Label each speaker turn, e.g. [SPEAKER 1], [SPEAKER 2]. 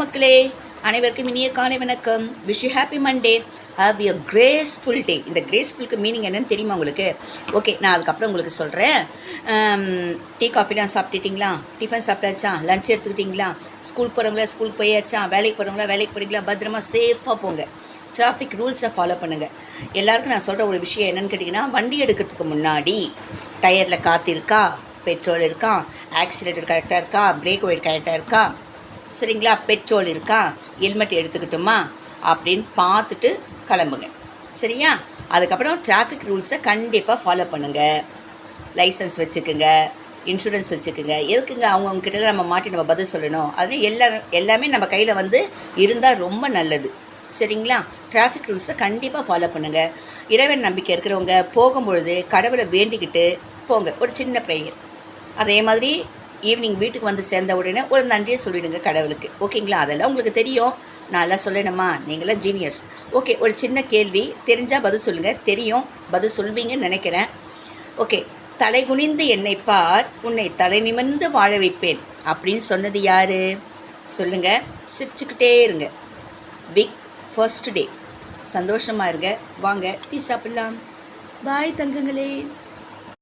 [SPEAKER 1] மக்களே, அனைவருக்கும் இனிய காலை வணக்கம். Wish you happy Monday. Have a graceful day. இந்த கிரேஸ்ஃபுல்க்கு மீனிங் என்னன்னு தெரியுமா உங்களுக்கு? ஓகே, நான் அதுக்கப்புறம் உங்களுக்கு சொல்கிறேன். டீ காஃபிலாம் சாப்பிட்டுட்டிங்களா? டிஃபன் சாப்பிட்டாச்சா? லஞ்ச் எடுத்துக்கிட்டிங்களா? ஸ்கூல் போகிறவங்களா ஸ்கூலுக்கு போயாச்சா? வேலைக்கு போகிறவங்களா வேலைக்கு போகிறீங்களா? பத்திரமா சேஃபாக போங்க. டிராஃபிக் ரூல்ஸை ஃபாலோ பண்ணுங்கள். எல்லாருக்கும் நான் சொல்கிற ஒரு விஷயம் என்னென்னு கேட்டிங்கன்னா, வண்டி எடுக்கிறதுக்கு முன்னாடி டயரில் காற்று இருக்கா, பெட்ரோல் இருக்கா, ஆக்சிலேட்டர் கரெக்டாக இருக்கா, பிரேக் ஒயர் கரெக்டாக இருக்கா, சரிங்களா, பெட்ரோல் இருக்கா, ஹெல்மெட் எடுத்துக்கிட்டோமா அப்படின்னு பார்த்துட்டு கிளம்புங்க. சரியா? அதுக்கப்புறம் டிராஃபிக் ரூல்ஸை கண்டிப்பாக ஃபாலோ பண்ணுங்கள். லைசன்ஸ் வச்சுக்குங்க, இன்சூரன்ஸ் வச்சுக்குங்க. எதுக்குங்க அவங்கக்கிட்ட நம்ம மாட்டி நம்ம பதில் சொல்லணும்? அதில் எல்லாமே நம்ம கையில் இருந்தால் ரொம்ப நல்லது. சரிங்களா? டிராஃபிக் ரூல்ஸை கண்டிப்பாக ஃபாலோ பண்ணுங்கள். இறைவன் நம்பிக்கை இருக்கிறவங்க போகும்பொழுது கடவுளை வேண்டிக்கிட்டு போங்க. ஒரு சின்ன ப்ரேயர். அதே மாதிரி ஈவினிங் வீட்டுக்கு வந்து சேர்ந்த உடனே ஒரு நன்றியை சொல்லிவிடுங்க கடவுளுக்கு. ஓகேங்களா? அதெல்லாம் உங்களுக்கு தெரியும். நான் எல்லாம் சொல்லணுமா? நீங்களாம் ஜீனியஸ். ஓகே, ஒரு சின்ன கேள்வி, தெரிஞ்சால் பதில் சொல்லுங்கள். தெரியும், பதில் சொல்வீங்கன்னு நினைக்கிறேன். ஓகே, தலை குனிந்து என்னை பார், உன்னை தலை நிமிர்ந்து வாழ வைப்பேன் அப்படின்னு சொன்னது யார்? சொல்லுங்கள். சிரிச்சுக்கிட்டே இருங்க. Big first day. சந்தோஷமாக இருங்க. வாங்க டீ சாப்பிட்லாம். பாய் தங்கங்களே.